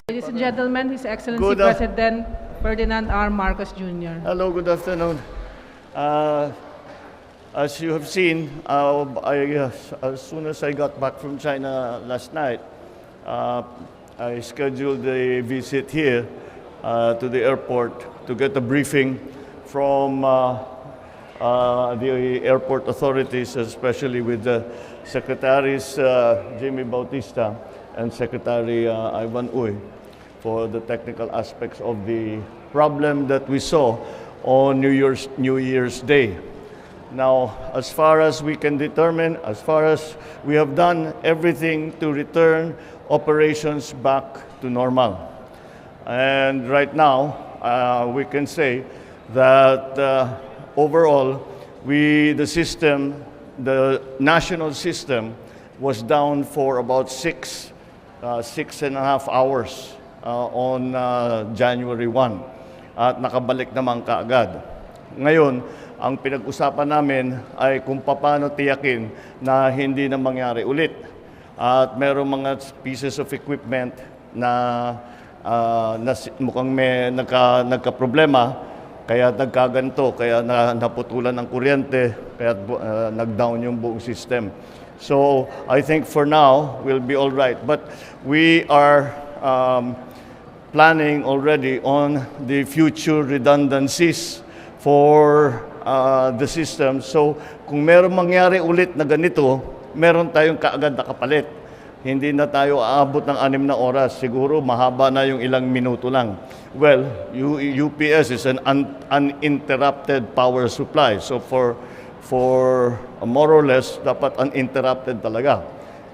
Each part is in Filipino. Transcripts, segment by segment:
Ladies and gentlemen, His Excellency Good President Ferdinand R. Marcos Jr. Hello, good afternoon. As you have seen, as soon as I got back from China last night, I scheduled a visit here to the airport to get a briefing from the airport authorities, especially with the Secretaries Jimmy Bautista and Secretary Ivan Uy, for the technical aspects of the problem that we saw on New Year's Day. Now, as far as we can determine, as far as we have done everything to return operations back to normal. And right now, we can say that overall, the national system was down for about six and a half hours on January 1 at nakabalik naman kaagad. Ngayon, ang pinag-usapan namin ay kung paano tiyakin na hindi na mangyari ulit. At merong mga pieces of equipment na mukhang nagka-problema, kaya nagkaganto, kaya naputulan ng kuryente, kaya nag-down yung buong system. So I think for now, we'll be all right. But we are planning already on the future redundancies for the system. So kung meron mangyari ulit na ganito, meron tayong kaagad na kapalit. Hindi na tayo aabot ng 6 na oras. Siguro mahaba na yung ilang minuto lang. Well, UPS is an uninterrupted power supply. So for more or less, dapat uninterrupted talaga.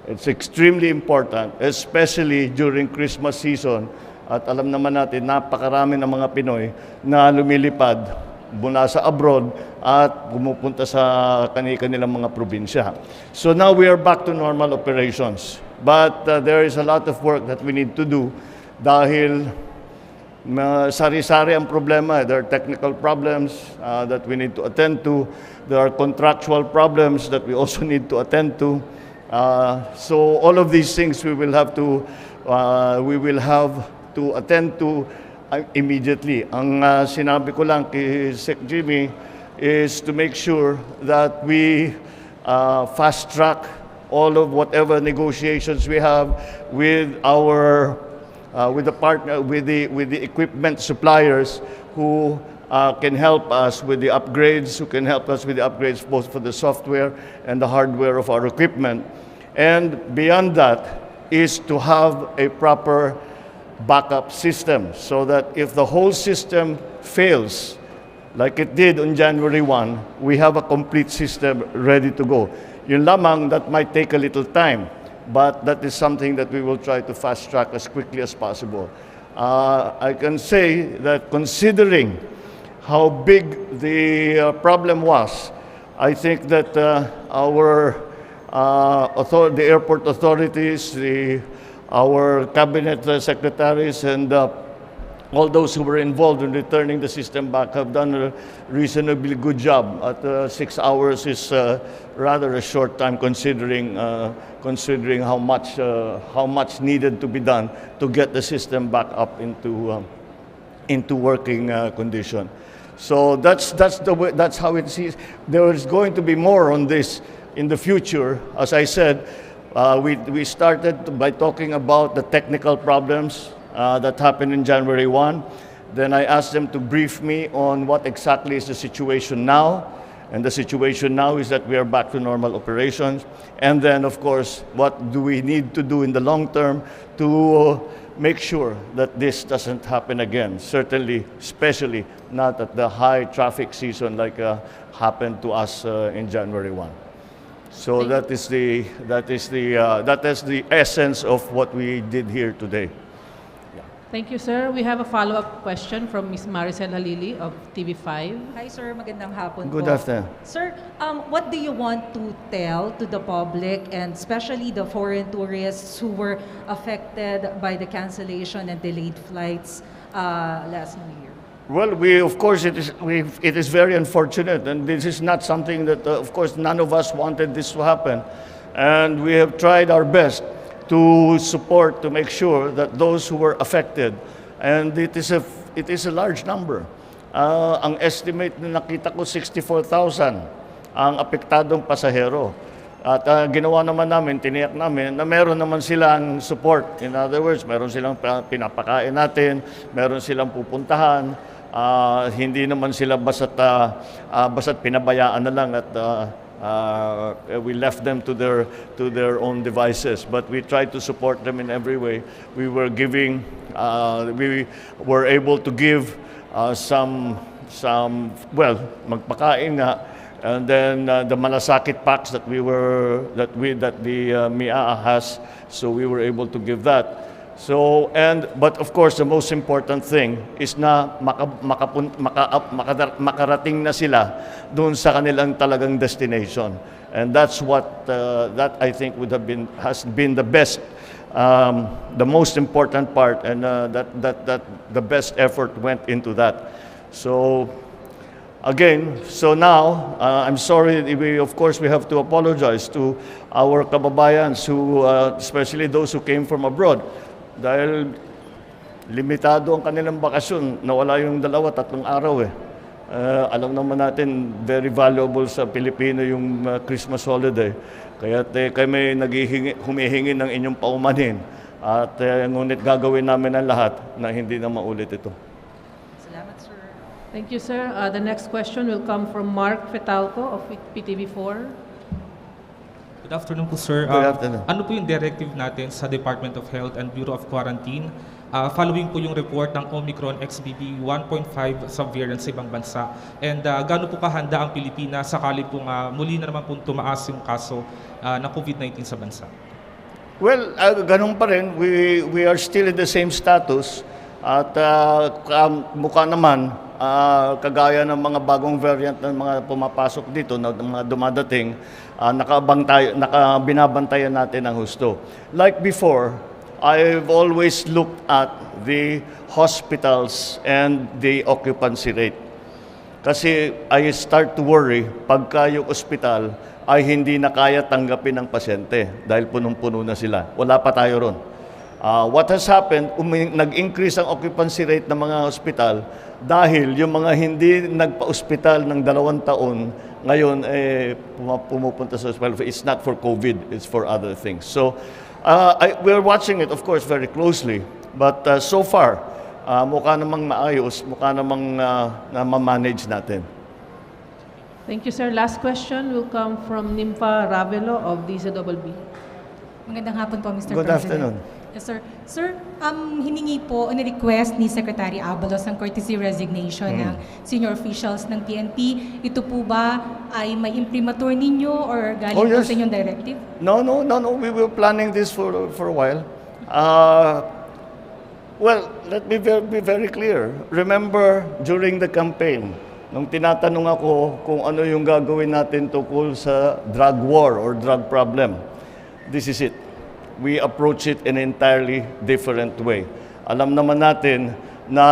It's extremely important, especially during Christmas season. At alam naman natin, napakarami ng mga Pinoy na lumilipad mula sa abroad at pumupunta sa kanilang mga probinsya. So now we are back to normal operations. But there is a lot of work that we need to do dahil sari-sari ang problema. There are technical problems that we need to attend to. There are contractual problems that we also need to attend to. So all of these things we will have to attend to immediately. Ang sinabi ko lang kay Sec Jimmy is to make sure that we fast track all of whatever negotiations we have with our with the equipment suppliers who can help us with the upgrades, both for the software and the hardware of our equipment. And beyond that is to have a proper backup system so that if the whole system fails, like it did on January 1, we have a complete system ready to go. Yun lamang, that might take a little time, but that is something that we will try to fast track as quickly as possible. I can say that considering how big the problem was, I think that the airport authorities, our cabinet secretaries, and all those who were involved in returning the system back have done a reasonably good job. At 6 hours is rather a short time considering how much needed to be done to get the system back up into working condition. So that's how it is. There is going to be more on this in the future. As I said, we started by talking about the technical problems that happened in January 1. Then I asked them to brief me on what exactly is the situation now. And the situation now is that we are back to normal operations. And then, of course, what do we need to do in the long term to make sure that this doesn't happen again? Certainly, especially not at the high traffic season like happened to us in January 1. So that is the essence of what we did here today. Thank you, sir. We have a follow-up question from Ms. Maricel Halili of TV5. Hi, sir. Magandang hapon Good po. afternoon. Sir, what do you want to tell to the public and especially the foreign tourists who were affected by the cancellation and delayed flights last New Year? Well, of course, it is very unfortunate, and this is not something that, of course, none of us wanted this to happen. And we have tried our best to support, to make sure that those who were affected, and it is a large number. Ang estimate na nakita ko, 64,000 ang apektadong pasahero. At ginawa naman namin, tiniyak namin na meron naman silang support. In other words, meron silang pinapakain natin, meron silang pupuntahan, hindi naman sila basta't pinabayaan na lang at we left them to their own devices. But we tried to support them in every way. We were able to give some magpakain nga, and then the malasakit packs that the MIAA has, so we were able to give that. So, but of course, the most important thing is na makarating na sila doon sa kanilang talagang destination. And that's what that I think has been the best, the most important part, and that the best effort went into that. So again, so now I'm sorry. Of course, we have to apologize to our kababayans who, especially those who came from abroad. Dahil limitado ang kanilang bakasyon, nawala yung dalawa, tatlong araw eh. Alam naman natin, very valuable sa Pilipino yung Christmas holiday. Kaya kami humihingi ng inyong paumanhin. At ngunit gagawin namin ang lahat na hindi na maulit ito. Salamat, sir. Thank you, sir. The next question will come from Mark Fetalco of PTV4. Good afternoon po, sir. Good afternoon. Ano po yung directive natin sa Department of Health and Bureau of Quarantine following po yung report ng Omicron XBB 1.5 subvariant sa ibang bansa? And gaano po kahanda ang Pilipinas sakali pong muli na naman pong tumaas yung kaso ng COVID-19 sa bansa? Well, ganun pa rin. We are still in the same status. At mukha naman, kagaya ng mga bagong variant ng mga pumapasok dito, na mga dumadating, binabantayan natin ang husto. Like before, I've always looked at the hospitals and the occupancy rate. Kasi I start to worry pagka yung ospital ay hindi na kaya tanggapin ng pasyente dahil punong-puno na sila. Wala pa tayo ron. What has happened, nag-increase ang occupancy rate ng mga hospital dahil yung mga hindi nagpa-ospital ng 2 taon, ngayon pumupunta sa hospital. It's not for COVID, it's for other things. So we're watching it, of course, very closely. But so far, mukha namang maayos, mukha namang ma-manage natin. Thank you, sir. Last question will come from Nympha Ravelo of DZBB. Magandang hapon po, Mr. Good President. afternoon. Yes, sir. Sir, hiningi po, request ni Secretary Abalos ang courtesy resignation ng senior officials ng PNP. Ito po ba ay may imprimatur ninyo or galing po yes. sa inyong directive? No. We were planning this for a while. Well, let me be very clear. Remember, during the campaign, nung tinatanong ako kung ano yung gagawin natin tungkol sa drug war or drug problem, this is it. We approach it in an entirely different way. Alam naman natin na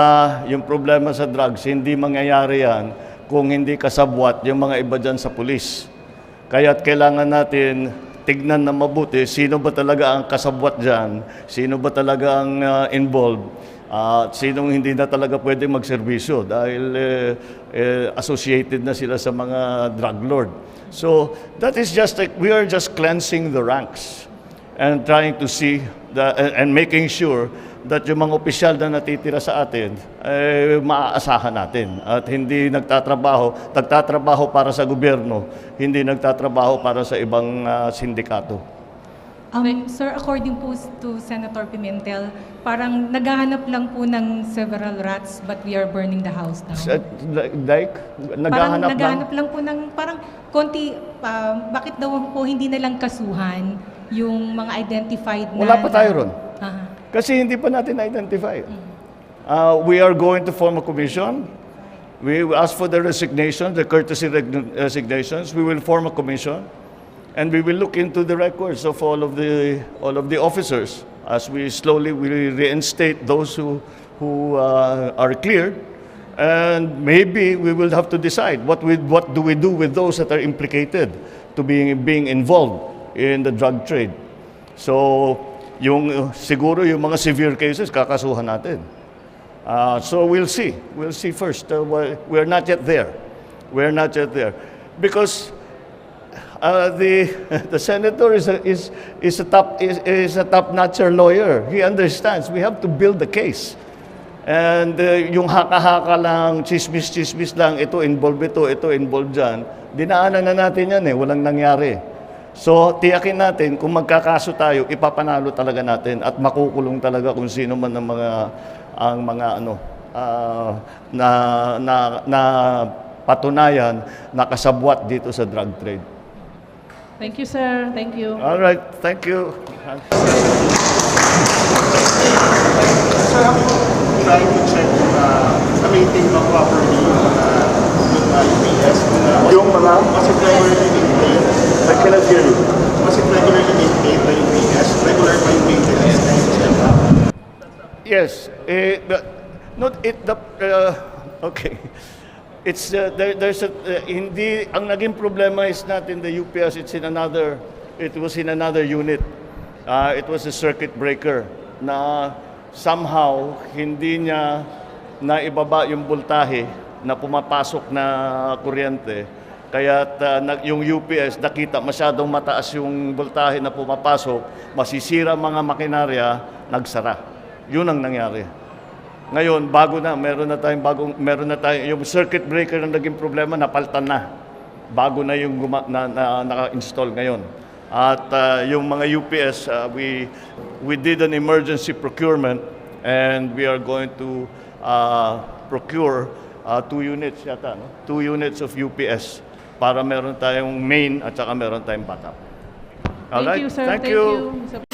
yung problema sa drugs, hindi mangyayari yan kung hindi kasabwat yung mga iba dyan sa pulis. Kaya't kailangan natin tignan na mabuti sino ba talaga ang kasabwat dyan, sino ba talaga ang involved, at sinong hindi na talaga pwede magserbisyo dahil associated na sila sa mga drug lord. So that is just like, we are just cleansing the ranks and trying to see and making sure that yung mga opisyal na natitira sa atin maaasahan natin at hindi nagtatrabaho para sa gobyerno, hindi nagtatrabaho para sa ibang sindikato. Sir, according po to Senator Pimentel, parang naghahanap lang po ng several rats but we are burning the house down. Like, Naghahanap lang po ng parang konti, bakit daw po hindi na lang kasuhan yung mga identified na... Wala pa tayo ron. Aha. Kasi hindi pa natin na-identify. We are going to form a commission. We ask for the resignation, the courtesy resignations. We will form a commission. And we will look into the records of all of the officers as we slowly will reinstate those who are cleared. And maybe we will have to decide what do we do with those that are implicated to being involved in the drug trade. So Siguro yung mga severe cases, kakasuhan natin. So we'll see. We'll see first. We're not yet there. We're not yet there. Because the senator is a top-notcher lawyer. He understands. We have to build the case. And yung haka-haka lang, chismis-chismis lang, ito involved dyan, dinaanan na natin yan walang nangyari. So, tiyakin natin, kung magkakaso tayo, ipapanalo talaga natin at makukulong talaga kung sino man ang mga na patunayan na kasabwat dito sa drug trade. Thank you, sir. Thank you. All right, thank you. Sir, I'm trying to check na maintain ba properly yung UPS? Yung mga? Was it regularly maintained? I cannot hear you. Was it regularly maintained by UPS? Regular by maintenance? Yes. Okay. It's there's a hindi ang naging problema is not in the UPS. It was in another unit. It was a circuit breaker na somehow hindi niya naibaba yung voltahe na pumapasok na kuryente. Kaya yung UPS nakita masyadong mataas yung voltahe na pumapasok, masisira mga makinarya, nagsara. Yun ang nangyari. Ngayon, meron na tayong yung circuit breaker na naging problema, napaltan na. Bago na yung naka-install ngayon. At yung mga UPS, we did an emergency procurement and we are going to procure 2 units yata, no? 2 units of UPS para meron tayong main at saka meron tayong backup. Thank you, sir. Thank Thank you. you.